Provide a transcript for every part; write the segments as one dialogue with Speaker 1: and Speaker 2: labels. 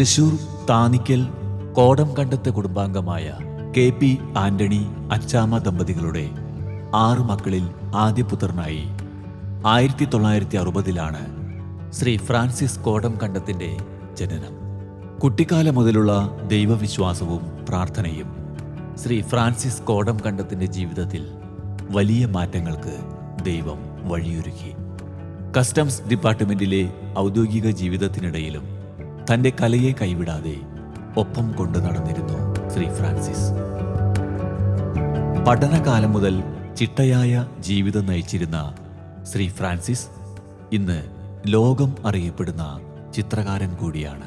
Speaker 1: Thrissur Thanikkal കോടംകണ്ടത്തെ കുടുംബാംഗമായ KP Antony Achamma ദമ്പതികളുടെ 6 മക്കളിൽ ആദ്യപുത്രനായി 1960 Shri Francis കോടംകണ്ടത്തിൻ്റെ ജനനം. കുട്ടിക്കാലം മുതലുള്ള ദൈവവിശ്വാസവും പ്രാർത്ഥനയും ശ്രീ ഫ്രാൻസിസ് കോടംകണ്ടത്തിൻ്റെ ജീവിതത്തിൽ വലിയ മാറ്റങ്ങൾക്ക് ദൈവം വഴിയൊരുക്കി. കസ്റ്റംസ് ഡിപ്പാർട്ട്മെന്റിലെ ഔദ്യോഗിക ജീവിതത്തിനിടയിലും തൻ്റെ കലയെ കൈവിടാതെ ഒപ്പം കൊണ്ടു നടന്നിരുന്നു ശ്രീ ഫ്രാൻസിസ്. പഠനകാലം മുതൽ ചിട്ടയായ ജീവിതം നയിച്ചിരുന്ന ശ്രീ ഫ്രാൻസിസ് ഇന്ന് ലോകം അറിയപ്പെടുന്ന ചിത്രകാരൻ കൂടിയാണ്.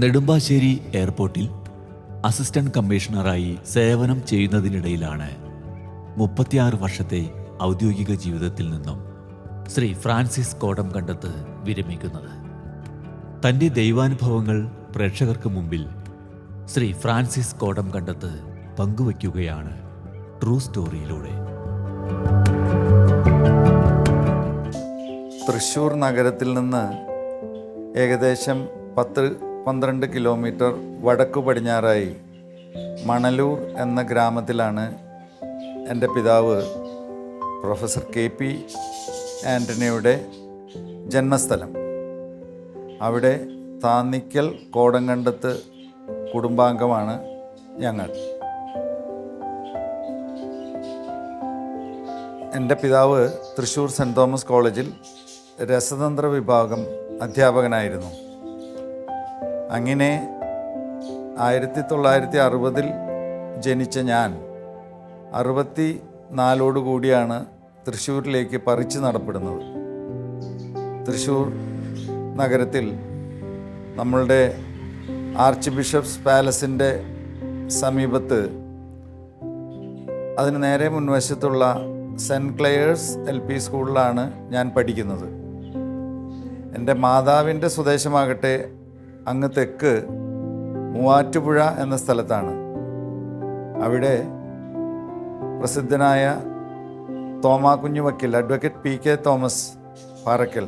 Speaker 1: നെടുമ്പാശ്ശേരി എയർപോർട്ടിൽ അസിസ്റ്റന്റ് കമ്മീഷണറായി സേവനം ചെയ്യുന്നതിനിടയിലാണ് 36 വർഷത്തെ ഔദ്യോഗിക ജീവിതത്തിൽ നിന്നും ശ്രീ ഫ്രാൻസിസ് കോടംകണ്ടത്ത് വിരമിക്കുന്നത്. തൻ്റെ ദൈവാനുഭവങ്ങൾ പ്രേക്ഷകർക്ക് മുമ്പിൽ ശ്രീ ഫ്രാൻസിസ് കോടംകണ്ടത്ത് പങ്കുവയ്ക്കുകയാണ് ട്രൂ സ്റ്റോറിയിലൂടെ.
Speaker 2: തൃശ്ശൂർ നഗരത്തിൽ നിന്ന് ഏകദേശം 10-12 കിലോമീറ്റർ വടക്കു പടിഞ്ഞാറായി മണലൂർ എന്ന ഗ്രാമത്തിലാണ് എൻ്റെ പിതാവ് പ്രൊഫസർ KP ആൻ്റണിയുടെ ജന്മസ്ഥലം. അവിടെ താന്നിക്കൽ കോടംകണ്ടത്ത് കുടുംബാംഗമാണ് ഞങ്ങൾ. എൻ്റെ പിതാവ് തൃശ്ശൂർ സെൻറ് തോമസ് കോളേജിൽ രസതന്ത്ര വിഭാഗം അധ്യാപകനായിരുന്നു. അങ്ങനെ 1960 ജനിച്ച ഞാൻ 64 കൂടിയാണ് തൃശ്ശൂരിലേക്ക് പറിച്ചു നടപ്പെടുന്നത്. തൃശ്ശൂർ നഗരത്തിൽ നമ്മളുടെ ആർച്ച് ബിഷപ്സ് പാലസിൻ്റെ സമീപത്ത് അതിന് നേരെ മുൻവശത്തുള്ള സെൻറ്റ് ക്ലെയേഴ്സ് LP സ്കൂളിലാണ് ഞാൻ പഠിക്കുന്നത്. എൻ്റെ മാതാവിൻ്റെ സ്വദേശമാകട്ടെ അങ്ങ് തെക്ക് മൂവാറ്റുപുഴ എന്ന സ്ഥലത്താണ്. അവിടെ പ്രസിദ്ധനായ തോമാക്കുഞ്ഞു വക്കീൽ അഡ്വക്കേറ്റ് PK തോമസ് പാറക്കൽ,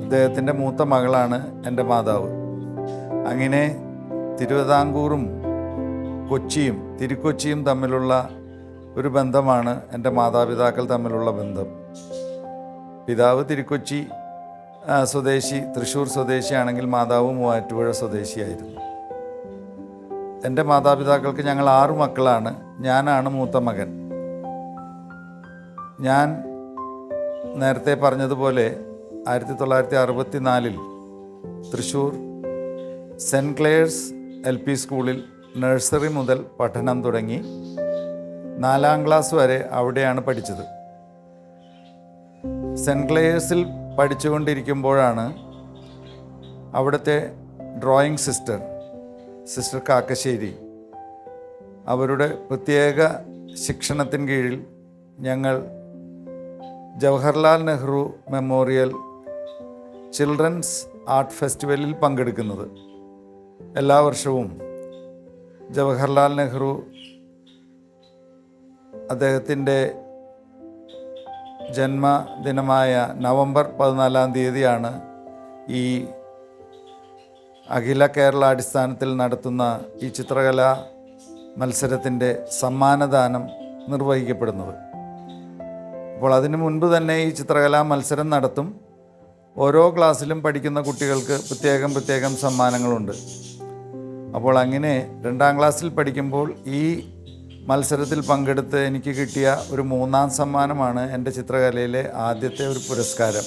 Speaker 2: അദ്ദേഹത്തിൻ്റെ മൂത്ത മകളാണ് എൻ്റെ മാതാവ്. അങ്ങനെ തിരുവിതാംകൂറും കൊച്ചിയും തിരുക്കൊച്ചിയും തമ്മിലുള്ള ഒരു ബന്ധമാണ് എൻ്റെ മാതാപിതാക്കൾ തമ്മിലുള്ള ബന്ധം. പിതാവ് തിരുക്കൊച്ചി സ്വദേശി, തൃശ്ശൂർ സ്വദേശിയാണെങ്കിൽ മാതാവ് മൂവാറ്റുപുഴ സ്വദേശിയായിരുന്നു. എൻ്റെ മാതാപിതാക്കൾക്ക് ഞങ്ങൾ 6 മക്കളാണ്. ഞാനാണ് മൂത്ത മകൻ. ഞാൻ നേരത്തെ പറഞ്ഞതുപോലെ 1964 തൃശ്ശൂർ സെൻറ്റ് ക്ലെയേഴ്സ് LP സ്കൂളിൽ നഴ്സറി മുതൽ പഠനം തുടങ്ങി 4ാം ക്ലാസ് വരെ അവിടെയാണ് പഠിച്ചത്. സെൻറ്റ് ക്ലെയേഴ്സിൽ പഠിച്ചുകൊണ്ടിരിക്കുമ്പോഴാണ് അവിടുത്തെ ഡ്രോയിങ് സിസ്റ്റർ കാക്കശ്ശേരി, അവരുടെ പ്രത്യേക ശിക്ഷണത്തിന് കീഴിൽ ഞങ്ങൾ Jawaharlal Nehru memorial children's art ഫെസ്റ്റിവലിൽ പങ്കെടുക്കുന്നത്. എല്ലാ വർഷവും ജവഹർലാൽ നെഹ്റു അദ്ദേഹത്തിൻ്റെ ജന്മദിനമായ നവംബർ 14-ാം തീയതിയാണ് ഈ അഖില കേരള അടിസ്ഥാനത്തിൽ നടത്തുന്ന ഈ ചിത്രകലാ മത്സരത്തിൻ്റെ സമ്മാനദാനം നിർവഹിക്കപ്പെടുന്നത്. അപ്പോൾ അതിനു മുൻപ് തന്നെ ഈ ചിത്രകലാ മത്സരം നടത്തും. ഓരോ ക്ലാസ്സിലും പഠിക്കുന്ന കുട്ടികൾക്ക് പ്രത്യേകം സമ്മാനങ്ങളുണ്ട്. അപ്പോൾ അങ്ങനെ 2ാം ക്ലാസ്സിൽ പഠിക്കുമ്പോൾ ഈ മത്സരത്തിൽ പങ്കെടുത്ത് എനിക്ക് കിട്ടിയ ഒരു 3ാം സമ്മാനമാണ് എൻ്റെ ചിത്രകലയിലെ ആദ്യത്തെ ഒരു പുരസ്കാരം.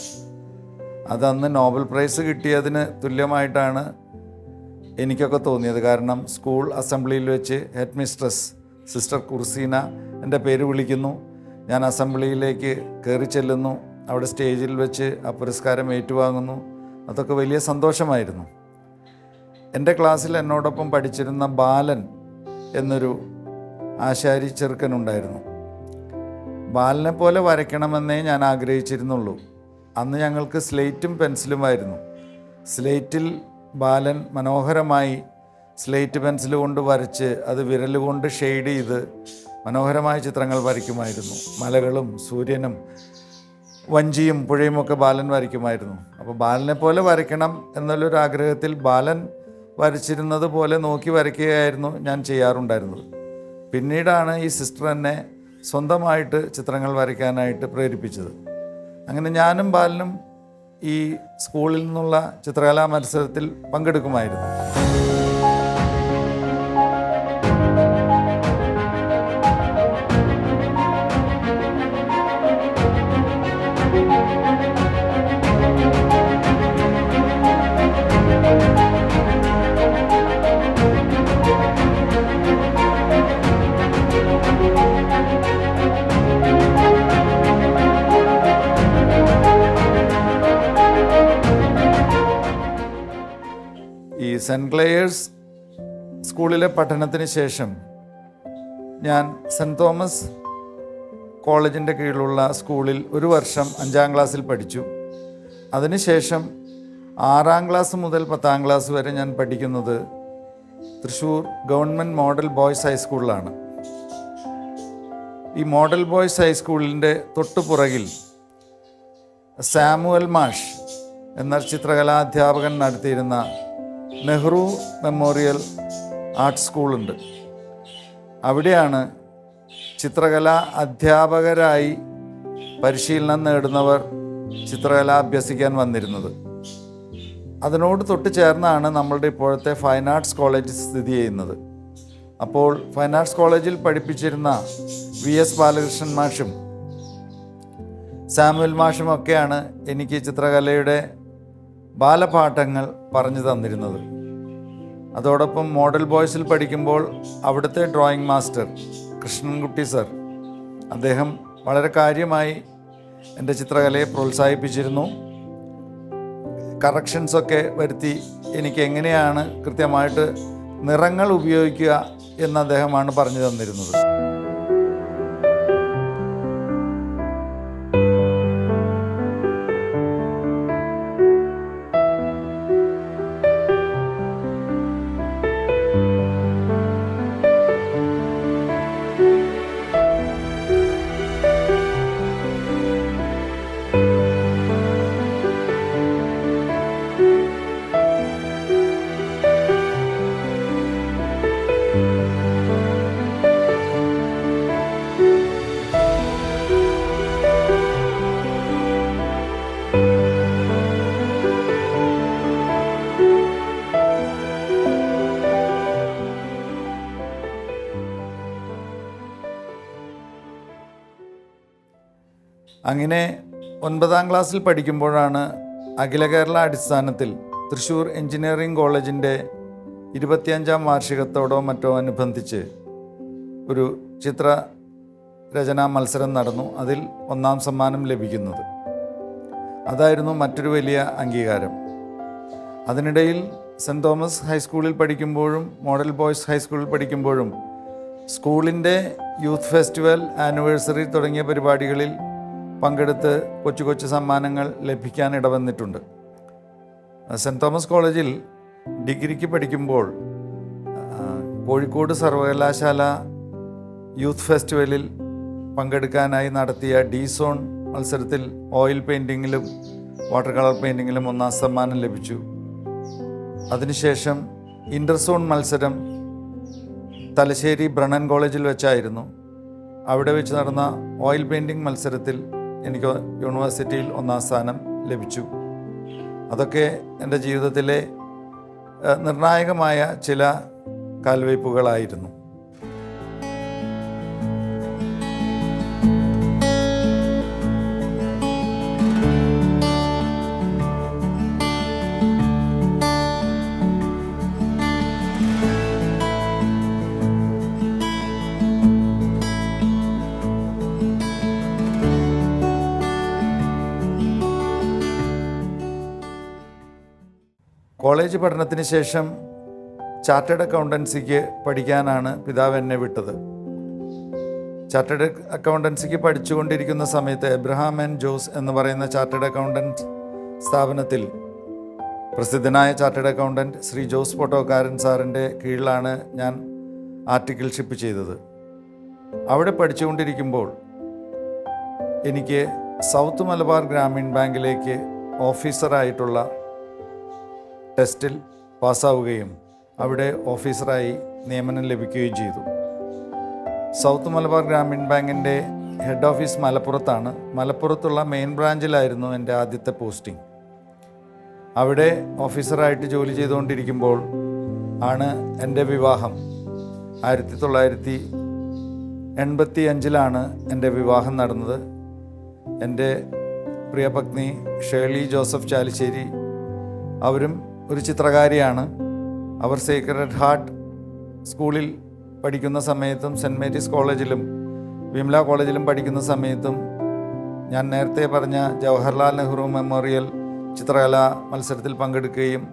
Speaker 2: അതന്ന് നോബൽ പ്രൈസ് കിട്ടിയതിന് തുല്യമായിട്ടാണ് എനിക്കൊക്കെ തോന്നിയത്. കാരണം സ്കൂൾ അസംബ്ലിയിൽ വെച്ച് ഹെഡ് മിസ്ട്രസ് സിസ്റ്റർ കുർസീന എൻ്റെ പേര് വിളിക്കുന്നു. ഞാൻ അസംബ്ലിയിലേക്ക് കയറി ചെല്ലുന്നു. അവിടെ സ്റ്റേജിൽ വെച്ച് ആ പുരസ്കാരം ഏറ്റുവാങ്ങുന്നു. അതൊക്കെ വലിയ സന്തോഷമായിരുന്നു. എൻ്റെ ക്ലാസ്സിൽ എന്നോടൊപ്പം പഠിച്ചിരുന്ന ബാലൻ എന്നൊരു ആശാരി ചെറുക്കനുണ്ടായിരുന്നു. ബാലനെ പോലെ വരയ്ക്കണമെന്നേ ഞാൻ ആഗ്രഹിച്ചിരുന്നുള്ളൂ. അന്ന് ഞങ്ങൾക്ക് സ്ലേറ്റും പെൻസിലുമായിരുന്നു. സ്ലേറ്റിൽ ബാലൻ മനോഹരമായി സ്ലേറ്റ് പെൻസിൽ കൊണ്ട് വരച്ച് അത് വിരലുകൊണ്ട് ഷെയ്ഡ് ചെയ്ത് മനോഹരമായ ചിത്രങ്ങൾ വരയ്ക്കുമായിരുന്നു. മലകളും സൂര്യനും വഞ്ചിയും പുഴയുമൊക്കെ ബാലൻ വരയ്ക്കുമായിരുന്നു. അപ്പോൾ ബാലനെ പോലെ വരയ്ക്കണം എന്നുള്ളൊരു ആഗ്രഹത്തിൽ ബാലൻ വരച്ചിരുന്നത് പോലെ നോക്കി വരയ്ക്കുകയായിരുന്നു ഞാൻ ചെയ്യാറുണ്ടായിരുന്നത്. പിന്നീടാണ് ഈ സിസ്റ്റർ എന്നെ സ്വന്തമായിട്ട് ചിത്രങ്ങൾ വരയ്ക്കാനായിട്ട് പ്രേരിപ്പിച്ചത്. അങ്ങനെ ഞാനും ബാലനും ഈ സ്കൂളിൽ നിന്നുള്ള ചിത്രകലാ മത്സരത്തിൽ പങ്കെടുക്കുമായിരുന്നു. ഈ സെൻറ്റ് ക്ലെയേഴ്സ് സ്കൂളിലെ പഠനത്തിന് ശേഷം ഞാൻ സെൻറ്റ് തോമസ് കോളേജിൻ്റെ കീഴിലുള്ള സ്കൂളിൽ ഒരു വർഷം 5ാം ക്ലാസ്സിൽ പഠിച്ചു. അതിനുശേഷം 6ാം ക്ലാസ് മുതൽ 10ാം ക്ലാസ് വരെ ഞാൻ പഠിക്കുന്നത് തൃശ്ശൂർ ഗവൺമെൻറ് മോഡൽ ബോയ്സ് ഹൈസ്കൂളിലാണ്. ഈ മോഡൽ ബോയ്സ് ഹൈസ്കൂളിൻ്റെ തൊട്ടുപുറകിൽ സാമുവൽ മാഷ് എന്ന ചിത്രകലാധ്യാപകൻ നടത്തിയിരുന്ന നെഹ്റു മെമ്മോറിയൽ ആർട്ട് സ്കൂളുണ്ട്. അവിടെയാണ് ചിത്രകലാ അധ്യാപകരായി പരിശീലനം നേടുന്നവർ ചിത്രകല അഭ്യസിക്കാൻ വന്നിരുന്നത്. അതിനോട് തൊട്ട് ചേർന്നാണ് നമ്മളുടെ ഇപ്പോഴത്തെ ഫൈൻ ആർട്സ് കോളേജ് സ്ഥിതി ചെയ്യുന്നത്. അപ്പോൾ ഫൈൻ ആർട്സ് കോളേജിൽ പഠിപ്പിച്ചിരുന്ന VS ബാലകൃഷ്ണൻ മാഷും സാമുവൽ മാഷുമൊക്കെയാണ് എനിക്ക് ചിത്രകലയുടെ ബാലപാഠങ്ങൾ പറഞ്ഞു തന്നിരുന്നത്. അതോടൊപ്പം മോഡൽ ബോയ്സിൽ പഠിക്കുമ്പോൾ അവിടുത്തെ ഡ്രോയിങ് മാസ്റ്റർ കൃഷ്ണൻകുട്ടി സർ, അദ്ദേഹം വളരെ കാര്യമായി എൻ്റെ ചിത്രകലയെ പ്രോത്സാഹിപ്പിച്ചിരുന്നു. കറക്ഷൻസൊക്കെ വരുത്തി എനിക്ക് എങ്ങനെയാണ് കൃത്യമായിട്ട് നിറങ്ങൾ ഉപയോഗിക്കുക എന്ന് അദ്ദേഹമാണ് പറഞ്ഞു തന്നിരുന്നത്. അങ്ങനെ 9ാം ക്ലാസ്സിൽ പഠിക്കുമ്പോഴാണ് അഖില കേരള അടിസ്ഥാനത്തിൽ തൃശ്ശൂർ എഞ്ചിനീയറിംഗ് കോളേജിൻ്റെ 25ാം വാർഷികത്തോടോ മറ്റോ അനുബന്ധിച്ച് ഒരു ചിത്രരചനാ മത്സരം നടന്നു. അതിൽ 1ാം സമ്മാനം ലഭിക്കുന്നത്. അതായിരുന്നു മറ്റൊരു വലിയ അംഗീകാരം. അതിനിടയിൽ സെൻറ്റ് തോമസ് ഹൈസ്കൂളിൽ പഠിക്കുമ്പോഴും മോഡൽ ബോയ്സ് ഹൈസ്കൂളിൽ പഠിക്കുമ്പോഴും സ്കൂളിൻ്റെ യൂത്ത് ഫെസ്റ്റിവൽ, ആനിവേഴ്സറി തുടങ്ങിയ പരിപാടികളിൽ പങ്കെടുത്ത് കൊച്ചു കൊച്ചു സമ്മാനങ്ങൾ ലഭിക്കാൻ ഇടവന്നിട്ടുണ്ട്. സെൻറ്റ് തോമസ് കോളേജിൽ ഡിഗ്രിക്ക് പഠിക്കുമ്പോൾ കോഴിക്കോട് സർവകലാശാല യൂത്ത് ഫെസ്റ്റിവലിൽ പങ്കെടുക്കാനായി നടത്തിയ D-സോൺ മത്സരത്തിൽ ഓയിൽ പെയിൻറ്റിങ്ങിലും വാട്ടർ കളർ പെയിൻറ്റിങ്ങിലും 1ാം സമ്മാനം ലഭിച്ചു. അതിനുശേഷം ഇൻ്റർസോൺ മത്സരം തലശ്ശേരി ബ്രണ്ണൻ കോളേജിൽ വെച്ചായിരുന്നു. അവിടെ വെച്ച് നടന്ന ഓയിൽ പെയിൻറ്റിങ് മത്സരത്തിൽ എനിക്ക് യൂണിവേഴ്സിറ്റിയിൽ 1ാം സ്ഥാനം ലഭിച്ചു. അതൊക്കെ എൻ്റെ ജീവിതത്തിലെ നിർണായകമായ ചില കാൽവയ്പ്പുകളായിരുന്നു. കോളേജ് പഠനത്തിന് ശേഷം ചാർട്ടേഡ് അക്കൗണ്ടൻസിക്ക് പഠിക്കാനാണ് പിതാവ് എന്നെ വിട്ടത്. ചാർട്ടേഡ് അക്കൗണ്ടൻസിക്ക് പഠിച്ചുകൊണ്ടിരിക്കുന്ന സമയത്ത് എബ്രഹാം ആൻഡ് ജോസ് എന്ന് പറയുന്ന ചാർട്ടേഡ് അക്കൗണ്ടൻറ്റ് സ്ഥാപനത്തിൽ പ്രസിദ്ധനായ ചാർട്ടേഡ് അക്കൗണ്ടൻറ്റ് ശ്രീ ജോസ് പൊട്ടോക്കാരൻ സാറിൻ്റെ കീഴിലാണ് ഞാൻ ആർട്ടിക്കിൾഷിപ്പ് ചെയ്തത്. അവിടെ പഠിച്ചുകൊണ്ടിരിക്കുമ്പോൾ എനിക്ക് സൗത്ത് മലബാർ ഗ്രാമീൺ ബാങ്കിലേക്ക് ഓഫീസറായിട്ടുള്ള ടെസ്റ്റിൽ പാസ്സാവുകയും അവിടെ ഓഫീസറായി നിയമനം ലഭിക്കുകയും ചെയ്തു. സൗത്ത് മലബാർ ഗ്രാമീൺ ബാങ്കിൻ്റെ ഹെഡ് ഓഫീസ് മലപ്പുറത്താണ്. മലപ്പുറത്തുള്ള മെയിൻ ബ്രാഞ്ചിലായിരുന്നു എൻ്റെ ആദ്യത്തെ പോസ്റ്റിംഗ്. അവിടെ ഓഫീസറായിട്ട് ജോലി ചെയ്തുകൊണ്ടിരിക്കുമ്പോൾ ആണ് എൻ്റെ വിവാഹം. 1985 എൻ്റെ വിവാഹം നടന്നത്. എൻ്റെ പ്രിയപത്നി ഷേർലി ജോസഫ് ചാലിശ്ശേരി, അവരും ഒരു ചിത്രകാരിയാണ്. അവർ സേക്രഡ് ഹാർട്ട് സ്കൂളിൽ പഠിക്കുന്ന സമയത്തും സെൻറ്റ് മേരീസ് കോളേജിലും വിമല കോളേജിലും പഠിക്കുന്ന സമയത്തും ഞാൻ നേരത്തെ പറഞ്ഞ ജവഹർലാൽ നെഹ്റു മെമ്മോറിയൽ ചിത്രകലാ മത്സരത്തിൽ പങ്കെടുക്കുകയും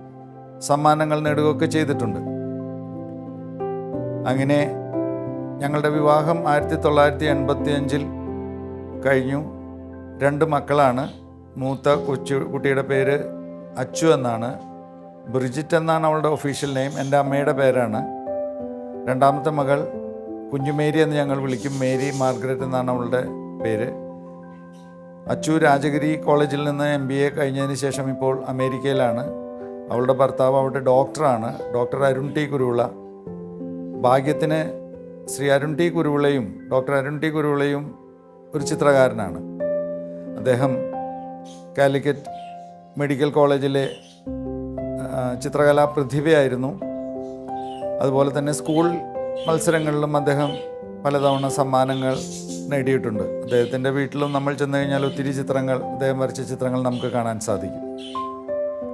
Speaker 2: സമ്മാനങ്ങൾ നേടുകയൊക്കെ ചെയ്തിട്ടുണ്ട്. അങ്ങനെ ഞങ്ങളുടെ വിവാഹം 1985 കഴിഞ്ഞു. 2 മക്കളാണ്. മൂത്ത കുട്ടിയുടെ പേര് അച്ചു എന്നാണ്. ബ്രിജിറ്റ് എന്നാണ് അവളുടെ ഒഫീഷ്യൽ നെയിം. എൻ്റെ അമ്മയുടെ പേരാണ്. രണ്ടാമത്തെ മകൾ കുഞ്ഞുമേരി എന്ന് ഞങ്ങൾ വിളിക്കും. മേരി മാർഗരറ്റ് എന്നാണ് അവളുടെ പേര്. അച്ചു രാജഗിരി കോളേജിൽ നിന്ന് MBA കഴിഞ്ഞതിന് ശേഷം ഇപ്പോൾ അമേരിക്കയിലാണ്. അവളുടെ ഭർത്താവ് അവിടെ ഡോക്ടറാണ്, ഡോക്ടർ അരുൺ ടി കുരുവിള. ഭാഗ്യത്തിന് ശ്രീ അരുൺ ടി കുരുവിളയും ഡോക്ടർ അരുൺ ടി കുരുവിളയും ഒരു ചിത്രകാരനാണ്. അദ്ദേഹം കാലിക്കറ്റ് മെഡിക്കൽ കോളേജിലെ ചിത്രകലാ പ്രതിഭയായിരുന്നു. അതുപോലെ തന്നെ സ്കൂൾ മത്സരങ്ങളിലും അദ്ദേഹം പലതവണ സമ്മാനങ്ങൾ നേടിയിട്ടുണ്ട്. അദ്ദേഹത്തിൻ്റെ വീട്ടിലും നമ്മൾ ചെന്ന് കഴിഞ്ഞാൽ ഒത്തിരി ചിത്രങ്ങൾ, അദ്ദേഹം വരച്ച ചിത്രങ്ങൾ നമുക്ക് കാണാൻ സാധിക്കും.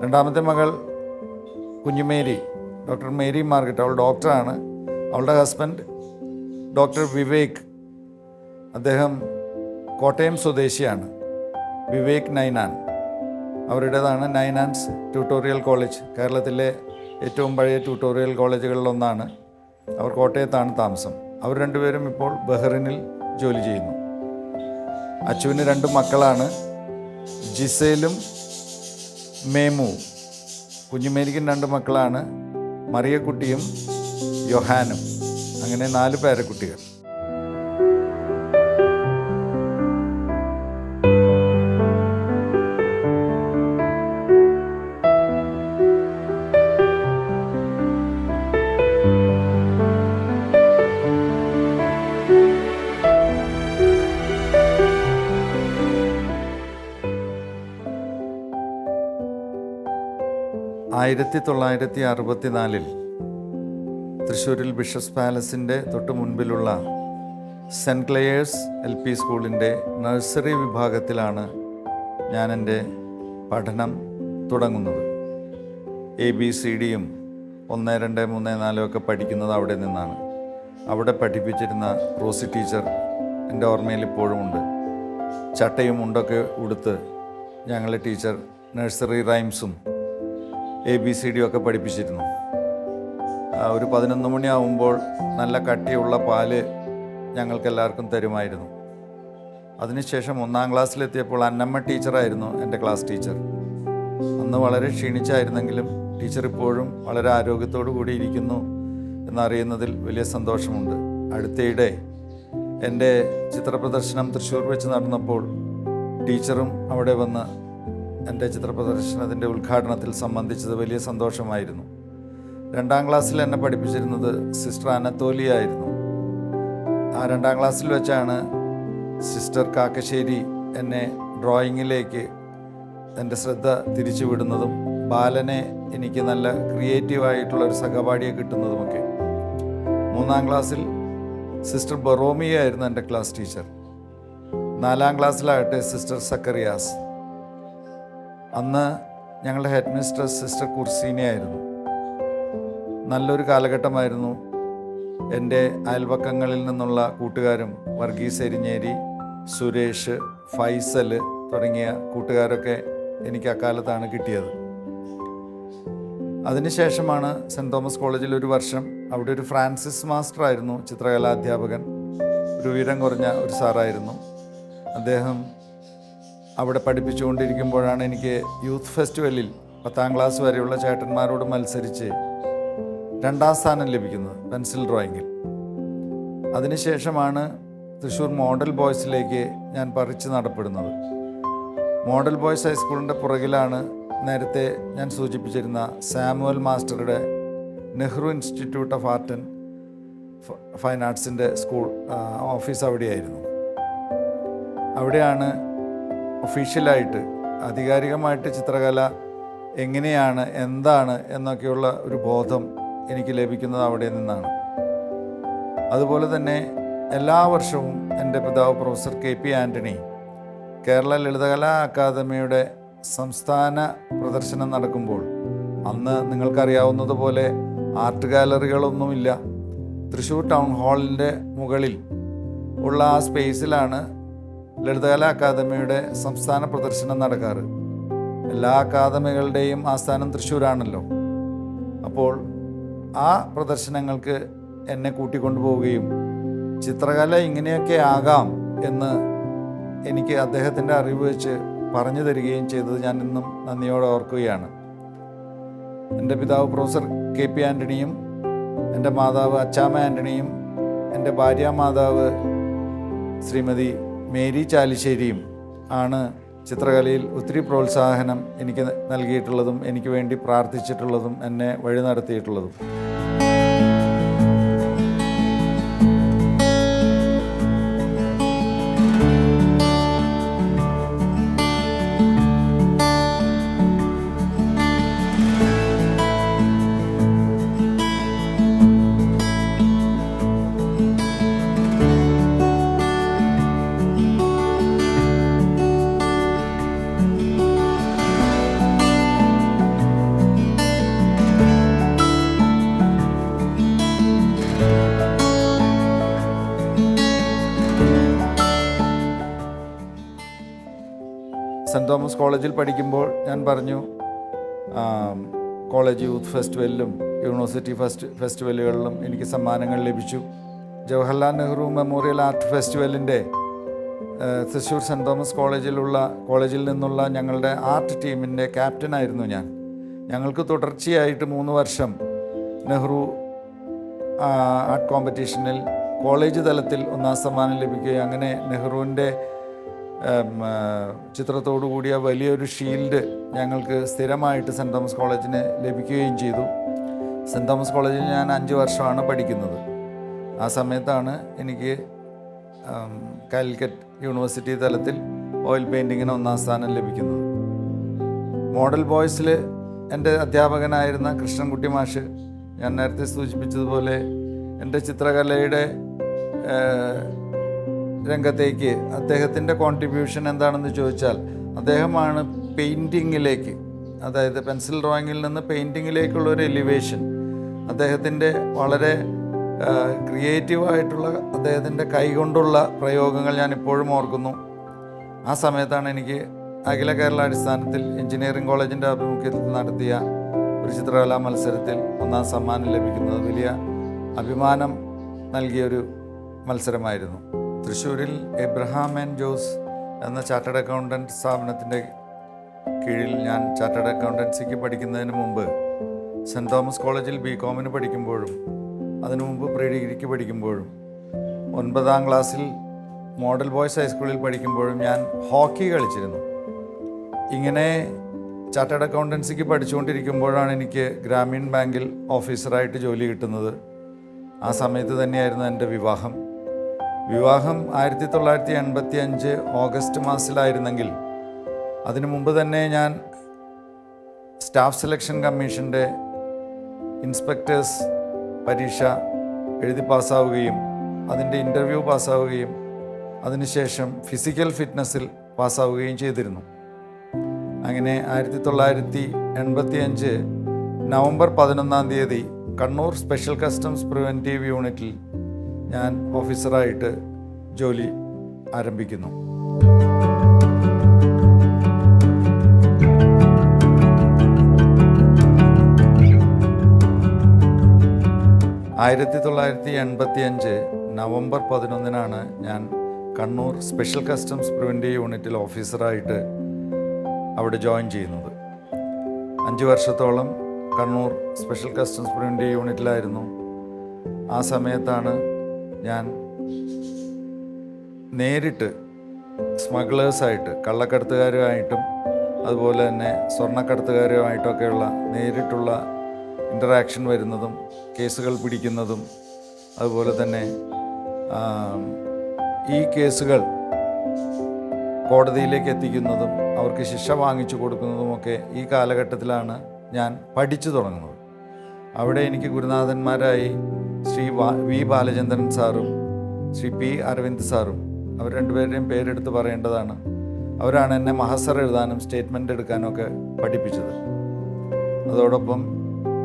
Speaker 2: രണ്ടാമത്തെ മകൾ കുഞ്ഞുമേരി, ഡോക്ടർ മേരി മാർഗരറ്റ്, അവൾ ഡോക്ടറാണ്. അവളുടെ ഹസ്ബൻഡ് ഡോക്ടർ വിവേക്, അദ്ദേഹം കോട്ടയം സ്വദേശിയാണ്. വിവേക് നൈനാൻ, അവരുടേതാണ് നൈനാൻസ് ട്യൂട്ടോറിയൽ കോളേജ്, കേരളത്തിലെ ഏറ്റവും പഴയ ട്യൂട്ടോറിയൽ കോളേജുകളിലൊന്നാണ്. അവർ കോട്ടയത്താണ് താമസം. അവർ രണ്ടുപേരും ഇപ്പോൾ ബഹ്റിനിൽ ജോലി ചെയ്യുന്നു. അച്ചുവിന് 2 മക്കളാണ്, ജിസേലും മേമുവും. കുഞ്ഞുമേരിക്കും 2 മക്കളാണ്, മറിയക്കുട്ടിയും യൊഹാനും. അങ്ങനെ 4 പേരക്കുട്ടികൾ. ആയിരത്തി 1964 തൃശ്ശൂരിൽ ബിഷപ്സ് പാലസിൻ്റെ തൊട്ട് മുൻപിലുള്ള സെൻറ്റ് ക്ലെയേഴ്സ് LP സ്കൂളിൻ്റെ നഴ്സറി വിഭാഗത്തിലാണ് ഞാൻ എൻ്റെ പഠനം തുടങ്ങുന്നത്. ABCDയും 1, 2, 3, 4 ഒക്കെ പഠിക്കുന്നത് അവിടെ നിന്നാണ്. അവിടെ പഠിപ്പിച്ചിരുന്ന റോസി ടീച്ചർ എൻ്റെ ഓർമ്മയിൽ ഇപ്പോഴും ഉണ്ട്. ചട്ടയും മുണ്ടൊക്കെ ഉടുത്ത് ഞങ്ങളെ ടീച്ചർ നഴ്സറി റൈംസും ABCD ഒക്കെ പഠിപ്പിച്ചിരുന്നു. ഒരു 11 മണിയാവുമ്പോൾ നല്ല കട്ടിയുള്ള പാല് ഞങ്ങൾക്കെല്ലാവർക്കും തരുമായിരുന്നു. അതിനുശേഷം 1-ാം ക്ലാസ്സിലെത്തിയപ്പോൾ അന്നമ്മ ടീച്ചറായിരുന്നു എൻ്റെ ക്ലാസ് ടീച്ചർ. അന്ന് വളരെ ക്ഷീണിച്ചായിരുന്നെങ്കിലും ടീച്ചർ ഇപ്പോഴും വളരെ ആരോഗ്യത്തോടു കൂടി ഇരിക്കുന്നു എന്നറിയുന്നതിൽ വലിയ സന്തോഷമുണ്ട്. അടുത്തയിടെ എൻ്റെ ചിത്രപ്രദർശനം തൃശ്ശൂർ വെച്ച് നടന്നപ്പോൾ ടീച്ചറും അവിടെ വന്ന് എൻ്റെ ചിത്രപ്രദർശനത്തിൻ്റെ ഉദ്ഘാടനത്തിൽ സംബന്ധിച്ചത് വലിയ സന്തോഷമായിരുന്നു. 2-ാം ക്ലാസ്സിൽ എന്നെ പഠിപ്പിച്ചിരുന്നത് സിസ്റ്റർ അനത്തോലിയ ആയിരുന്നു. ആ 2-ാം ക്ലാസ്സിൽ വെച്ചാണ് സിസ്റ്റർ കാക്കശ്ശേരി എന്നെ ഡ്രോയിങ്ങിലേക്ക് എൻ്റെ ശ്രദ്ധ തിരിച്ചുവിടുന്നതും ബാലനെ എനിക്ക് നല്ല ക്രിയേറ്റീവായിട്ടുള്ളൊരു സഹപാഠിയെ കിട്ടുന്നതുമൊക്കെ. 3-ാം ക്ലാസ്സിൽ സിസ്റ്റർ ബൊറോമിയ ആയിരുന്നു എൻ്റെ ക്ലാസ് ടീച്ചർ. 4-ാം ക്ലാസ്സിലാകട്ടെ സിസ്റ്റർ സക്കറിയാസ്. അന്ന് ഞങ്ങളുടെ ഹെഡ് മിസ്ട്രസ് സിസ്റ്റർ കുർസീനയായിരുന്നു. നല്ലൊരു കാലഘട്ടമായിരുന്നു. എൻ്റെ അയൽപക്കങ്ങളിൽ നിന്നുള്ള കൂട്ടുകാരും വർഗീസ് എരിഞ്ഞേരി, സുരേഷ്, ഫൈസൽ തുടങ്ങിയ കൂട്ടുകാരൊക്കെ എനിക്ക് അക്കാലത്താണ് കിട്ടിയത്. അതിനുശേഷമാണ് സെൻറ്റ് തോമസ് കോളേജിൽ 1 വർഷം. അവിടെ ഒരു ഫ്രാൻസിസ് മാസ്റ്ററായിരുന്നു ചിത്രകലാധ്യാപകൻ. ഒരു ഉയരം കുറഞ്ഞ ഒരു സാറായിരുന്നു അദ്ദേഹം. അവിടെ പഠിപ്പിച്ചുകൊണ്ടിരിക്കുമ്പോഴാണ് എനിക്ക് യൂത്ത് ഫെസ്റ്റിവലിൽ 10-ാം ക്ലാസ് വരെയുള്ള ചേട്ടന്മാരോട് മത്സരിച്ച് 2-ാം സ്ഥാനം ലഭിക്കുന്നത് പെൻസിൽ ഡ്രോയിങ്ങിൽ. അതിനുശേഷമാണ് തൃശ്ശൂർ മോഡൽ ബോയ്സിലേക്ക് ഞാൻ പറിച്ചു നടപ്പെടുന്നത്. മോഡൽ ബോയ്സ് ഹൈസ്കൂളിൻ്റെ പുറകിലാണ് നേരത്തെ ഞാൻ സൂചിപ്പിച്ചിരുന്ന സാമുവൽ മാസ്റ്ററുടെ Nehru institute of art and fine ആർട്സിൻ്റെ ഓഫീസ് അവിടെയായിരുന്നു. അവിടെയാണ് ഒഫീഷ്യലായിട്ട് ആധികാരികമായിട്ട് ചിത്രകല എങ്ങനെയാണ്, എന്താണ് എന്നൊക്കെയുള്ള ഒരു ബോധം എനിക്ക് ലഭിക്കുന്നത് അവിടെ നിന്നാണ്. അതുപോലെ തന്നെ എല്ലാ വർഷവും എൻ്റെ പിതാവ് പ്രൊഫസർ KP ആൻ്റണി കേരള ലളിതകലാ അക്കാദമിയുടെ സംസ്ഥാന പ്രദർശനം നടക്കുമ്പോൾ, അന്ന് നിങ്ങൾക്കറിയാവുന്നതുപോലെ ആർട്ട് ഗാലറികളൊന്നുമില്ല. തൃശ്ശൂർ ടൗൺ ഹാളിൻ്റെ മുകളിൽ ഉള്ള ആ സ്പേസിലാണ് ലളിതകലാ അക്കാദമിയുടെ സംസ്ഥാന പ്രദർശനം നടക്കാറ്. എല്ലാ അക്കാദമികളുടെയും ആസ്ഥാനം തൃശ്ശൂരാണല്ലോ. അപ്പോൾ ആ പ്രദർശനങ്ങൾക്ക് എന്നെ കൂട്ടിക്കൊണ്ടുപോവുകയും ചിത്രകല ഇങ്ങനെയൊക്കെ ആകാം എന്ന് എനിക്ക് അദ്ദേഹത്തിൻ്റെ അറിവ് വെച്ച് പറഞ്ഞു തരികയും ചെയ്തത് ഞാൻ ഇന്നും നന്ദിയോടെ ഓർക്കുകയാണ്. എൻ്റെ പിതാവ് പ്രൊഫസർ KP ആൻ്റണിയും എൻ്റെ മാതാവ് അച്ചാമ്മ ആൻ്റണിയും എൻ്റെ ഭാര്യാമാതാവ് ശ്രീമതി മേരി ചാലിശ്ശേരിയും ആണ് ചിത്രകലയിൽ ഒത്തിരി പ്രോത്സാഹനം എനിക്ക് നൽകിയിട്ടുള്ളതും എനിക്ക് വേണ്ടി പ്രാർത്ഥിച്ചിട്ടുള്ളതും എന്നെ വഴി നടത്തിയിട്ടുള്ളതും. സെൻറ്റ് തോമസ് കോളേജിൽ പഠിക്കുമ്പോൾ ഞാൻ പറഞ്ഞു, കോളേജ് യൂത്ത് ഫെസ്റ്റിവലിലും യൂണിവേഴ്സിറ്റി ഫെസ്റ്റിവലുകളിലും എനിക്ക് സമ്മാനങ്ങൾ ലഭിച്ചു. ജവഹർലാൽ നെഹ്റു മെമ്മോറിയൽ ആർട്ട് ഫെസ്റ്റിവലിൻ്റെ തൃശ്ശൂർ സെൻറ്റ് തോമസ് കോളേജിൽ നിന്നുള്ള ഞങ്ങളുടെ ആർട്ട് ടീമിൻ്റെ ക്യാപ്റ്റനായിരുന്നു ഞാൻ. ഞങ്ങൾക്ക് തുടർച്ചയായിട്ട് 3 വർഷം നെഹ്റു ആർട്ട് കോമ്പറ്റീഷനിൽ കോളേജ് തലത്തിൽ 1ാം സമ്മാനം ലഭിക്കുകയും അങ്ങനെ നെഹ്റുവിൻ്റെ ചിത്രത്തോടു കൂടിയ വലിയൊരു ഷീൽഡ് ഞങ്ങൾക്ക് സ്ഥിരമായിട്ട് സെൻറ്റ് തോമസ് കോളേജിന് ലഭിക്കുകയും ചെയ്തു. സെൻറ്റ് തോമസ് കോളേജിൽ ഞാൻ 5 വർഷമാണ് പഠിക്കുന്നത്. ആ സമയത്താണ് എനിക്ക് കാലിക്കറ്റ് യൂണിവേഴ്സിറ്റി തലത്തിൽ ഓയിൽ പെയിൻറ്റിങ്ങിന് 1ാം സ്ഥാനം ലഭിക്കുന്നത്. മോഡൽ ബോയ്സിൽ എൻ്റെ അധ്യാപകനായിരുന്ന കൃഷ്ണൻകുട്ടി മാഷ്, ഞാൻ നേരത്തെ സൂചിപ്പിച്ചതുപോലെ എൻ്റെ ചിത്രകലയുടെ രംഗത്തേക്ക് അദ്ദേഹത്തിൻ്റെ കോൺട്രിബ്യൂഷൻ എന്താണെന്ന് ചോദിച്ചാൽ, അദ്ദേഹമാണ് പെയിൻറ്റിങ്ങിലേക്ക്, അതായത് പെൻസിൽ ഡ്രോയിങ്ങിൽ നിന്ന് പെയിൻറ്റിങ്ങിലേക്കുള്ളൊരു എലിവേഷൻ, അദ്ദേഹത്തിൻ്റെ വളരെ ക്രിയേറ്റീവായിട്ടുള്ള അദ്ദേഹത്തിൻ്റെ കൈകൊണ്ടുള്ള പ്രയോഗങ്ങൾ ഞാൻ ഇപ്പോഴും ഓർക്കുന്നു. ആ സമയത്താണ് എനിക്ക് അഖില കേരള അടിസ്ഥാനത്തിൽ എഞ്ചിനീയറിംഗ് കോളേജിൻ്റെ ആഭിമുഖ്യത്തിൽ നടത്തിയ ഒരു ചിത്രകലാ മത്സരത്തിൽ 1ാം സമ്മാനം ലഭിക്കുന്നത് വലിയ അഭിമാനം നൽകിയൊരു മത്സരമായിരുന്നു. തൃശ്ശൂരിൽ എബ്രഹാം ആൻഡ് ജോസ് എന്ന ചാർട്ടേഡ് അക്കൗണ്ടൻറ്റ് സ്ഥാപനത്തിൻ്റെ കീഴിൽ ഞാൻ ചാർട്ടേഡ് അക്കൗണ്ടൻസിക്ക് പഠിക്കുന്നതിന് മുമ്പ് സെൻറ്റ് തോമസ് കോളേജിൽ BComന് പഠിക്കുമ്പോഴും അതിനു മുമ്പ് പ്രീ ഡിഗ്രിക്ക് പഠിക്കുമ്പോഴും 9ാം ക്ലാസ്സിൽ മോഡൽ ബോയ്സ് ഹൈസ്കൂളിൽ പഠിക്കുമ്പോഴും ഞാൻ ഹോക്കി കളിച്ചിരുന്നു. ഇങ്ങനെ ചാർട്ടേഡ് അക്കൗണ്ടൻസിക്ക് പഠിച്ചുകൊണ്ടിരിക്കുമ്പോഴാണ് എനിക്ക് ഗ്രാമീൺ ബാങ്കിൽ ഓഫീസറായിട്ട് ജോലി കിട്ടുന്നത്. ആ സമയത്ത് തന്നെയായിരുന്നു എൻ്റെ വിവാഹം 1985 ഓഗസ്റ്റ് മാസത്തിലായിരുന്നെങ്കിൽ അതിനു മുമ്പ് തന്നെ ഞാൻ സ്റ്റാഫ് സെലക്ഷൻ കമ്മീഷൻ്റെ ഇൻസ്പെക്ടേഴ്സ് പരീക്ഷ എഴുതി പാസ്സാവുകയും അതിൻ്റെ ഇൻ്റർവ്യൂ പാസ്സാവുകയും അതിനുശേഷം ഫിസിക്കൽ ഫിറ്റ്നസ്സിൽ പാസ്സാവുകയും ചെയ്തിരുന്നു. അങ്ങനെ 1985 നവംബർ 11-ാം തീയതി കണ്ണൂർ സ്പെഷ്യൽ കസ്റ്റംസ് പ്രിവെൻറ്റീവ് യൂണിറ്റിൽ ഞാൻ ഓഫീസറായിട്ട് ജോലി ആരംഭിക്കുന്നു. നവംബർ 11-നാണ് ഞാൻ കണ്ണൂർ സ്പെഷ്യൽ കസ്റ്റംസ് പ്രിവെൻറ്റീവ് യൂണിറ്റിൽ ഓഫീസറായിട്ട് അവിടെ ജോയിൻ ചെയ്യുന്നത്. 5 വർഷത്തോളം കണ്ണൂർ സ്പെഷ്യൽ കസ്റ്റംസ് പ്രിവെൻറ്റീവ് യൂണിറ്റിലായിരുന്നു. ആ സമയത്താണ് ഞാൻ നേരിട്ട് സ്മഗ്ലേഴ്സായിട്ട്, കള്ളക്കടത്തുകാരുമായിട്ടും അതുപോലെ തന്നെ സ്വർണ്ണക്കടത്തുകാരുമായിട്ടൊക്കെയുള്ള നേരിട്ടുള്ള ഇൻ്ററാക്ഷൻ വരുന്നതും കേസുകൾ പിടിക്കുന്നതും അതുപോലെ തന്നെ ഈ കേസുകൾ കോടതിയിലേക്ക് എത്തിക്കുന്നതും അവർക്ക് ശിക്ഷ വാങ്ങിച്ചു കൊടുക്കുന്നതുമൊക്കെ ഈ കാലഘട്ടത്തിലാണ് ഞാൻ പഠിച്ചു തുടങ്ങുന്നത്. അവിടെ എനിക്ക് ഗുരുനാഥന്മാരായി ശ്രീ വി ബാലചന്ദ്രൻ സാറും ശ്രീ പി അരവിന്ദ് സാറും, അവർ രണ്ടുപേരുടെയും പേരെടുത്ത് പറയേണ്ടതാണ്. അവരാണ് എന്നെ മഹസർ എഴുതാനും സ്റ്റേറ്റ്മെൻ്റ് എടുക്കാനും ഒക്കെ പഠിപ്പിച്ചത്. അതോടൊപ്പം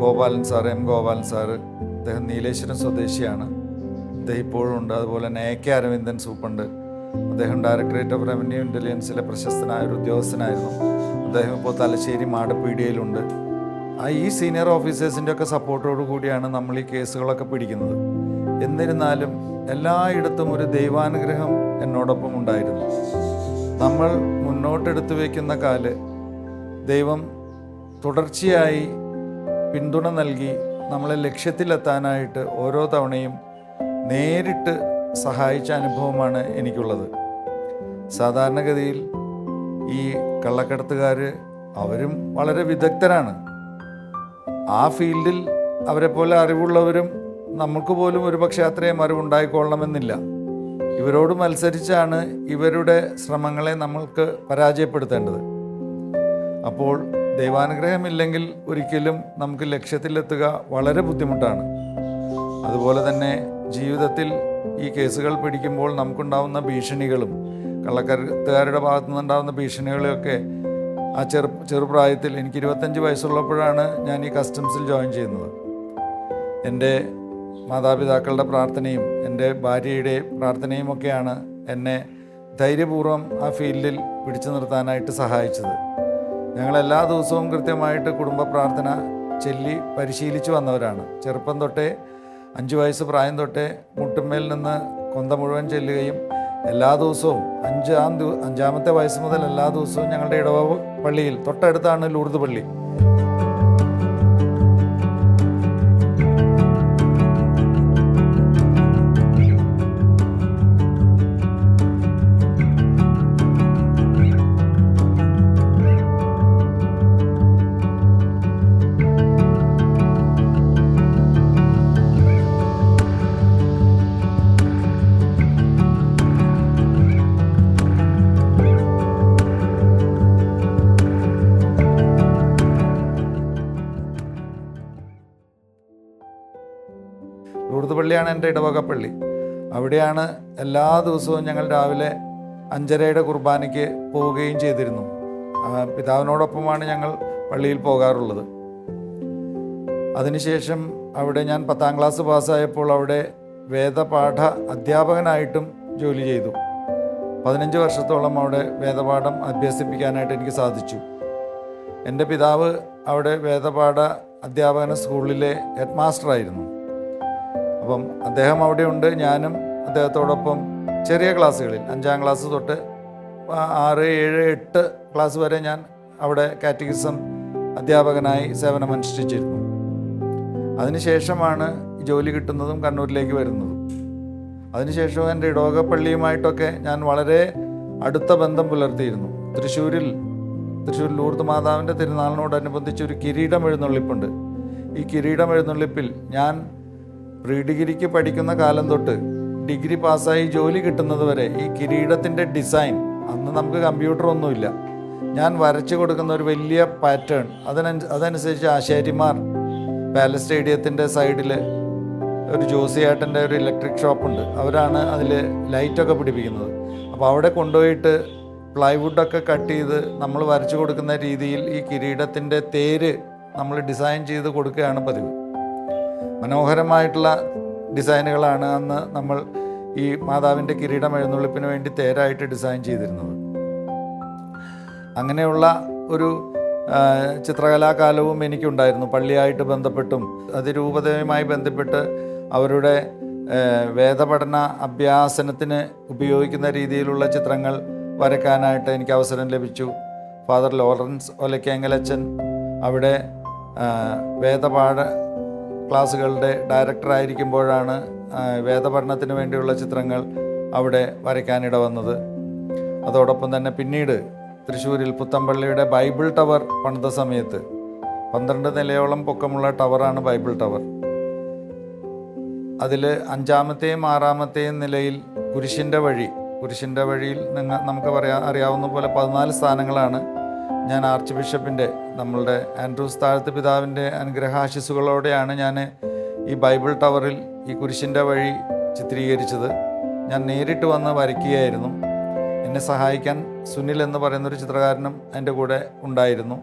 Speaker 2: Gopalan sir, M Gopalan sir, അദ്ദേഹം നീലേശ്വരം സ്വദേശിയാണ്, അദ്ദേഹം ഇപ്പോഴും ഉണ്ട്. അതുപോലെ തന്നെ എ കെ അരവിന്ദൻ സൂപ്രണ്ട്, അദ്ദേഹം ഡയറക്ടറേറ്റ് ഓഫ് റവന്യൂ ഇൻ്റലിജൻസിലെ പ്രശസ്തനായ ഒരു ഉദ്യോഗസ്ഥനായിരുന്നു. അദ്ദേഹം ഇപ്പോൾ തലശ്ശേരി മാടപ്പീടികയിലുണ്ട്. ഈ സീനിയർ ഓഫീസേഴ്സിൻ്റെ ഒക്കെ സപ്പോർട്ടോടു കൂടിയാണ് നമ്മൾ ഈ കേസുകളൊക്കെ പിടിക്കുന്നത്. എന്നിരുന്നാലും എല്ലായിടത്തും ഒരു ദൈവാനുഗ്രഹം എന്നോടൊപ്പം ഉണ്ടായിരുന്നു. നമ്മൾ മുന്നോട്ടെടുത്തു വയ്ക്കുന്ന കാല് ദൈവം തുടർച്ചയായി പിന്തുണ നൽകി നമ്മളെ ലക്ഷ്യത്തിലെത്താനായിട്ട് ഓരോ തവണയും നേരിട്ട് സഹായിച്ച അനുഭവമാണ് എനിക്കുള്ളത്. സാധാരണഗതിയിൽ ഈ കള്ളക്കടത്തുകാർ അവരും വളരെ വിദഗ്ധരാണ്. ആ ഫീൽഡിൽ അവരെ പോലെ അറിവുള്ളവരും നമുക്ക് പോലും ഒരുപക്ഷെ അത്രയും അറിവുണ്ടായിക്കൊള്ളണമെന്നില്ല. ഇവരോട് മത്സരിച്ചാണ് ഇവരുടെ ശ്രമങ്ങളെ നമ്മൾക്ക് പരാജയപ്പെടുത്തേണ്ടത്. അപ്പോൾ ദൈവാനുഗ്രഹമില്ലെങ്കിൽ ഒരിക്കലും നമുക്ക് ലക്ഷ്യത്തിലെത്തുക വളരെ ബുദ്ധിമുട്ടാണ്. അതുപോലെ തന്നെ ജീവിതത്തിൽ ഈ കേസുകൾ പിടിക്കുമ്പോൾ നമുക്കുണ്ടാവുന്ന ഭീഷണികളും കള്ളക്കടത്തുകാരുടെ ഭാഗത്തു നിന്നുണ്ടാകുന്ന ഭീഷണികളെയൊക്കെ ആ ചെറുപ്രായത്തിൽ, എനിക്ക് 25 വയസ്സുള്ളപ്പോഴാണ് ഞാൻ ഈ കസ്റ്റംസിൽ ജോയിൻ ചെയ്യുന്നത്. എൻ്റെ മാതാപിതാക്കളുടെ പ്രാർത്ഥനയും എൻ്റെ ഭാര്യയുടെ പ്രാർത്ഥനയും ഒക്കെയാണ് എന്നെ ധൈര്യപൂർവ്വം ആ ഫീൽഡിൽ പിടിച്ചു നിർത്താനായിട്ട് സഹായിച്ചത്. ഞങ്ങളെല്ലാ ദിവസവും കൃത്യമായിട്ട് കുടുംബ പ്രാർത്ഥന ചൊല്ലി പരിശീലിച്ചു വന്നവരാണ്. ചെറുപ്പം തൊട്ടേ 5 വയസ്സ് പ്രായം തൊട്ടേ മുട്ടുമ്മേൽ നിന്ന് കൊന്ത മുഴുവൻ ചെല്ലുകയും എല്ലാ ദിവസവും 5-ാമത്തെ വയസ്സ് മുതൽ എല്ലാ ദിവസവും ഞങ്ങളുടെ ഇടവ പള്ളിയിൽ, തൊട്ടടുത്താണ് ലൂർദ് പള്ളി, ലൂർദ് പള്ളിയാണ് എൻ്റെ ഇടവക പള്ളി. അവിടെയാണ് എല്ലാ ദിവസവും ഞങ്ങൾ രാവിലെ 5:30 കുർബാനയ്ക്ക് പോവുകയും ചെയ്തിരുന്നു. പിതാവിനോടൊപ്പമാണ് ഞങ്ങൾ പള്ളിയിൽ പോകാറുള്ളത്. അതിനുശേഷം അവിടെ ഞാൻ 10ാം ക്ലാസ് പാസ്സായപ്പോൾ അവിടെ വേദപാഠ അധ്യാപകനായിട്ടും ജോലി ചെയ്തു. 15 വർഷത്തോളം അവിടെ വേദപാഠം അഭ്യസിപ്പിക്കാനായിട്ട് എനിക്ക് സാധിച്ചു. എൻ്റെ പിതാവ് അവിടെ വേദപാഠ അധ്യാപന സ്കൂളിലെ ഹെഡ് മാസ്റ്ററായിരുന്നു. അപ്പം അദ്ദേഹം അവിടെയുണ്ട്. ഞാനും അദ്ദേഹത്തോടൊപ്പം ചെറിയ ക്ലാസ്സുകളിൽ 5ാം ക്ലാസ് തൊട്ട് 6, 7, 8 ക്ലാസ് വരെ ഞാൻ അവിടെ കാറ്റഗിസം അധ്യാപകനായി സേവനമനുഷ്ഠിച്ചിരുന്നു. അതിനുശേഷമാണ് ജോലി കിട്ടുന്നതും കണ്ണൂരിലേക്ക് വരുന്നതും. അതിനുശേഷം എൻ്റെ ഇടവക പള്ളിയുമായിട്ടൊക്കെ ഞാൻ വളരെ അടുത്ത ബന്ധം പുലർത്തിയിരുന്നു. തൃശ്ശൂർ ലൂർദ് മാതാവിൻ്റെ തിരുനാളിനോടനുബന്ധിച്ച് ഒരു കിരീടം എഴുന്നള്ളിപ്പുണ്ട്. ഈ കിരീടം എഴുന്നള്ളിപ്പിൽ ഞാൻ പ്രീ ഡിഗ്രിക്ക് പഠിക്കുന്ന കാലം തൊട്ട് ഡിഗ്രി പാസ്സായി ജോലി കിട്ടുന്നത് വരെ ഈ കിരീടത്തിൻ്റെ ഡിസൈൻ, അന്ന് നമുക്ക് കമ്പ്യൂട്ടറൊന്നുമില്ല, ഞാൻ വരച്ചു കൊടുക്കുന്ന ഒരു വലിയ പാറ്റേൺ, അതനുസരിച്ച് ആശാരിമാർ പാലസ് സ്റ്റേഡിയത്തിൻ്റെ സൈഡിൽ ഒരു ജോസിയേട്ടൻ്റെ ഒരു ഇലക്ട്രിക് ഷോപ്പുണ്ട്, അവരാണ് അതിൽ ലൈറ്റൊക്കെ പിടിപ്പിക്കുന്നത്. അപ്പോൾ അവിടെ കൊണ്ടുപോയിട്ട് പ്ലൈവുഡൊക്കെ കട്ട് ചെയ്ത് നമ്മൾ വരച്ചു കൊടുക്കുന്ന രീതിയിൽ ഈ കിരീടത്തിൻ്റെ തേര് നമ്മൾ ഡിസൈൻ ചെയ്ത് കൊടുക്കുകയാണ് പതിവ്. മനോഹരമായിട്ടുള്ള ഡിസൈനുകളാണ് അന്ന് നമ്മൾ ഈ മാതാവിൻ്റെ കിരീടം എഴുന്നള്ളിപ്പിന് വേണ്ടി തേരായിട്ട് ഡിസൈൻ ചെയ്തിരുന്നത്. അങ്ങനെയുള്ള ഒരു ചിത്രകലാകാലവും എനിക്കുണ്ടായിരുന്നു. പള്ളിയായിട്ട് ബന്ധപ്പെട്ടും അതിരൂപതയുമായി ബന്ധപ്പെട്ട് അവരുടെ വേദപഠന അഭ്യാസനത്തിന് ഉപയോഗിക്കുന്ന രീതിയിലുള്ള ചിത്രങ്ങൾ വരയ്ക്കാനായിട്ട് എനിക്ക് അവസരം ലഭിച്ചു. ഫാദർ ലോറൻസ് ഒലക്കേങ്ങലച്ചൻ അവിടെ വേദപാഠ ക്ലാസ്സുകളുടെ ഡയറക്ടറായിരിക്കുമ്പോഴാണ് വേദപഠനത്തിന് വേണ്ടിയുള്ള ചിത്രങ്ങൾ അവിടെ വരയ്ക്കാനിട വന്നത്. അതോടൊപ്പം തന്നെ പിന്നീട് തൃശ്ശൂരിൽ പുത്തമ്പള്ളിയുടെ ബൈബിൾ ടവർ പണിത സമയത്ത് 12 നിലയോളം പൊക്കമുള്ള ടവറാണ് ബൈബിൾ ടവർ. അതിൽ 5-ാമത്തെയും 6-ാമത്തെയും നിലയിൽ കുരിശിൻ്റെ വഴിയിൽ നമുക്ക് അറിയാവുന്ന പോലെ 14 സ്ഥാനങ്ങളാണ്. ഞാൻ ആർച്ച് ബിഷപ്പിൻ്റെ, നമ്മളുടെ ആൻഡ്രൂസ് താഴത്ത് പിതാവിൻ്റെ അനുഗ്രഹാശിസുകളോടെയാണ് ഞാൻ ഈ ബൈബിൾ ടവറിൽ ഈ കുരിശിൻ്റെ വഴി ചിത്രീകരിച്ചത്. ഞാൻ നേരിട്ട് വന്ന് വരയ്ക്കുകയായിരുന്നു. എന്നെ സഹായിക്കാൻ സുനിൽ എന്ന് പറയുന്നൊരു ചിത്രകാരനും എൻ്റെ കൂടെ ഉണ്ടായിരുന്നു.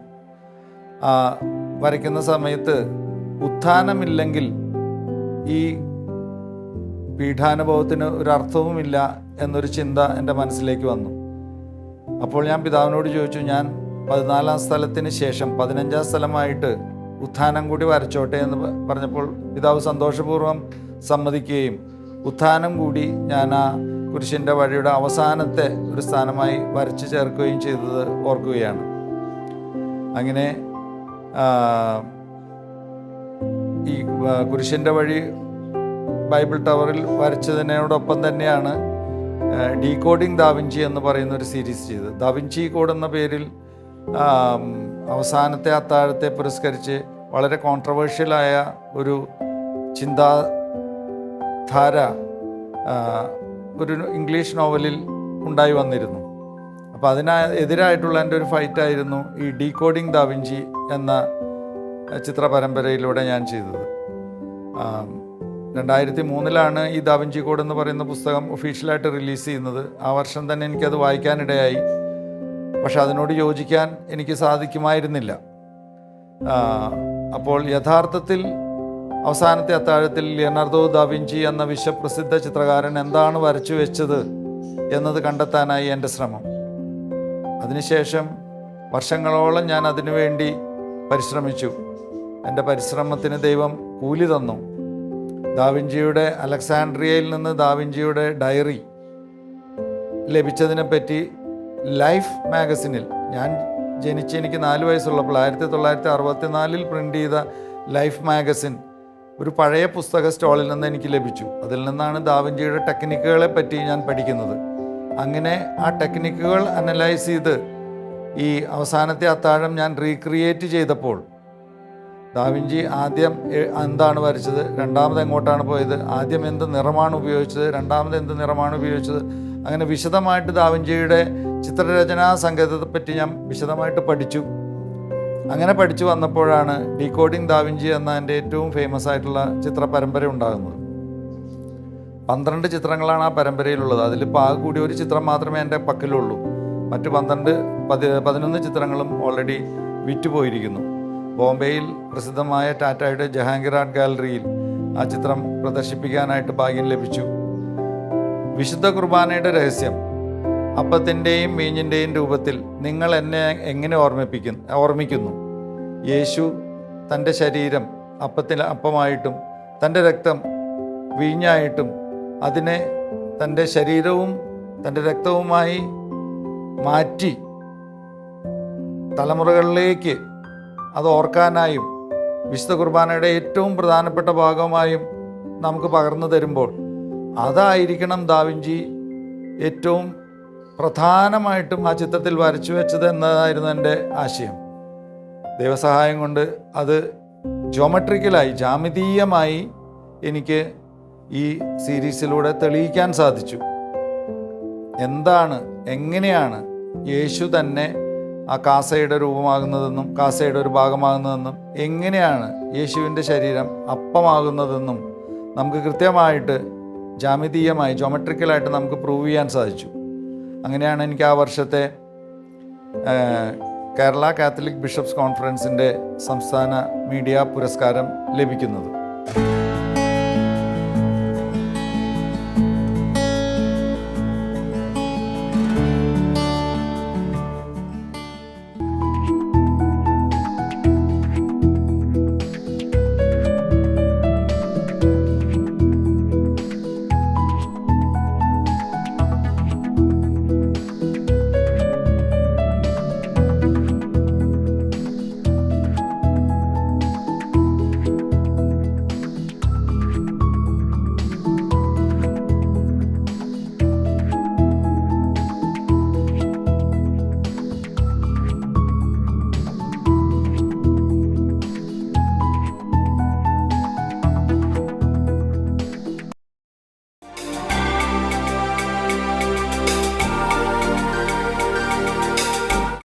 Speaker 2: വരയ്ക്കുന്ന സമയത്ത് ഉത്ഥാനമില്ലെങ്കിൽ ഈ പീഠാനുഭവത്തിന് ഒരു അർത്ഥവുമില്ല എന്നൊരു ചിന്ത എൻ്റെ മനസ്സിലേക്ക് വന്നു. അപ്പോൾ ഞാൻ പിതാവിനോട് ചോദിച്ചു, ഞാൻ 14-ാം സ്ഥലത്തിന് ശേഷം 15-ാം സ്ഥലമായിട്ട് ഉത്ഥാനം കൂടി വരച്ചോട്ടെ എന്ന് പറഞ്ഞപ്പോൾ പിതാവ് സന്തോഷപൂർവ്വം സമ്മതിക്കുകയും ഉത്ഥാനം കൂടി ഞാൻ ആ കുരിശിൻ്റെ വഴിയുടെ അവസാനത്തെ ഒരു സ്ഥാനമായി വരച്ച് ചേർക്കുകയും ചെയ്തത് ഓർക്കുകയാണ്. അങ്ങനെ ഈ കുരിശിൻ്റെ വഴി ബൈബിൾ ടവറിൽ വരച്ചതിനോടൊപ്പം തന്നെയാണ് ഡീകോഡിംഗ് ദാവിഞ്ചി എന്ന് പറയുന്ന ഒരു സീരീസ് ചെയ്തത്. ദാവിഞ്ചി കോഡ് എന്ന പേരിൽ അവസാനത്തെ അത്താഴത്തെ പുരസ്കരിച്ച് വളരെ കോൺട്രവേഴ്ഷ്യലായ ഒരു ചിന്താധാര ഒരു ഇംഗ്ലീഷ് നോവലിൽ ഉണ്ടായി വന്നിരുന്നു. അപ്പോൾ അതിനെതിരായിട്ടുള്ള എൻ്റെ ഒരു ഫൈറ്റായിരുന്നു ഈ ഡീകോഡിംഗ് ദാവിഞ്ചി എന്ന ചിത്ര പരമ്പരയിലൂടെ ഞാൻ ചെയ്തത്. 2003 ഈ ദാവിഞ്ചി കോഡ് എന്ന് പറയുന്ന പുസ്തകം ഒഫീഷ്യലായിട്ട് റിലീസ് ചെയ്യുന്നത്. ആ വർഷം തന്നെ എനിക്കത് വായിക്കാനിടയായി. പക്ഷെ അതിനോട് യോജിക്കാൻ എനിക്ക് സാധിക്കുമായിരുന്നില്ല. അപ്പോൾ യഥാർത്ഥത്തിൽ അവസാനത്തെ അത്താഴത്തിൽ ലിയനാർഡോ ദാവിഞ്ചി എന്ന വിശ്വപ്രസിദ്ധ ചിത്രകാരൻ എന്താണ് വരച്ചു വെച്ചത് എന്നത് കണ്ടെത്താനായി എൻ്റെ ശ്രമം. അതിനുശേഷം വർഷങ്ങളോളം ഞാൻ അതിനുവേണ്ടി പരിശ്രമിച്ചു. എൻ്റെ പരിശ്രമത്തിന് ദൈവം കൂലി തന്നു. ദാവിഞ്ചിയുടെ അലക്സാൻഡ്രിയയിൽ നിന്ന് ദാവിഞ്ചിയുടെ ഡയറി ലഭിച്ചതിനെപ്പറ്റി ലൈഫ് മാഗസിനിൽ, ഞാൻ ജനിച്ച് എനിക്ക് 4 വയസ്സുള്ളപ്പോൾ 1964 പ്രിൻ്റ് ചെയ്ത ലൈഫ് മാഗസിൻ ഒരു പഴയ പുസ്തക സ്റ്റോളിൽ നിന്ന് എനിക്ക് ലഭിച്ചു. അതിൽ നിന്നാണ് ദാവിഞ്ചിയുടെ ടെക്നിക്കുകളെ പറ്റി ഞാൻ പഠിക്കുന്നത്. അങ്ങനെ ആ ടെക്നിക്കുകൾ അനലൈസ് ചെയ്ത് ഈ അവസാനത്തെ അത്താഴം ഞാൻ റീക്രിയേറ്റ് ചെയ്തപ്പോൾ ദാവിഞ്ചി ആദ്യം എന്താണ് വരച്ചത്, രണ്ടാമത് എങ്ങോട്ടാണ് പോയത്, ആദ്യം എന്ത് നിറമാണ് ഉപയോഗിച്ചത്, രണ്ടാമത് എന്ത് നിറമാണ് ഉപയോഗിച്ചത്, അങ്ങനെ വിശദമായിട്ട് ദാവിഞ്ചിയുടെ ചിത്രരചനാ സങ്കേതത്തെപ്പറ്റി ഞാൻ വിശദമായിട്ട് പഠിച്ചു. അങ്ങനെ പഠിച്ചു വന്നപ്പോഴാണ് ഡീകോഡിംഗ് ദാവിഞ്ചി എന്ന എൻ്റെ ഏറ്റവും ഫേമസ് ആയിട്ടുള്ള ചിത്ര പരമ്പര ഉണ്ടാകുന്നത്. 12 ചിത്രങ്ങളാണ് ആ പരമ്പരയിലുള്ളത്. അതിൽ പാകെ കൂടി ഒരു ചിത്രം മാത്രമേ എൻ്റെ പക്കലുള്ളൂ. മറ്റ് 11 ചിത്രങ്ങളും ഓൾറെഡി വിറ്റുപോയിരിക്കുന്നു. ബോംബെയിൽ പ്രസിദ്ധമായ ടാറ്റയുടെ ജഹാംഗീർ ആർട്ട് ഗാലറിയിൽ ആ ചിത്രം പ്രദർശിപ്പിക്കാനായിട്ട് ഭാഗ്യം ലഭിച്ചു. വിശുദ്ധ കുർബാനയുടെ രഹസ്യം, അപ്പത്തിൻ്റെയും വീഞ്ഞിൻ്റെയും രൂപത്തിൽ നിങ്ങൾ എന്നെ എങ്ങനെ ഓർമ്മിക്കുന്നു? യേശു തൻ്റെ ശരീരം അപ്പമായിട്ടും തൻ്റെ രക്തം വീഞ്ഞായിട്ടും അതിനെ തൻ്റെ ശരീരവും തൻ്റെ രക്തവുമായി മാറ്റി തലമുറകളിലേക്ക് അത് ഓർക്കാനായും വിശുദ്ധ കുർബാനയുടെ ഏറ്റവും പ്രധാനപ്പെട്ട ഭാഗമായും നമുക്ക് പകർന്നു തരുമ്പോൾ അതായിരിക്കണം ദാവിഞ്ചി ഏറ്റവും പ്രധാനമായിട്ടും ആ ചിത്രത്തിൽ വരച്ചു വെച്ചത് എന്നതായിരുന്നു എൻ്റെ ആശയം. ദൈവസഹായം കൊണ്ട് അത് ജാമിതീയമായി എനിക്ക് ഈ സീരീസിലൂടെ തെളിയിക്കാൻ സാധിച്ചു. എങ്ങനെയാണ് യേശു തന്നെ ആ കാസയുടെ രൂപമാകുന്നതെന്നും കാസയുടെ ഒരു ഭാഗമാകുന്നതെന്നും എങ്ങനെയാണ് യേശുവിൻ്റെ ശരീരം അപ്പമാകുന്നതെന്നും നമുക്ക് കൃത്യമായിട്ട് ജോമെട്രിക്കലായിട്ട് നമുക്ക് പ്രൂവ് ചെയ്യാൻ സാധിച്ചു. അങ്ങനെയാണ് എനിക്ക് ആ വർഷത്തെ കേരള കാത്തലിക് ബിഷപ്സ് കോൺഫറൻസിൻ്റെ സംസ്ഥാന മീഡിയ പുരസ്കാരം ലഭിക്കുന്നത്.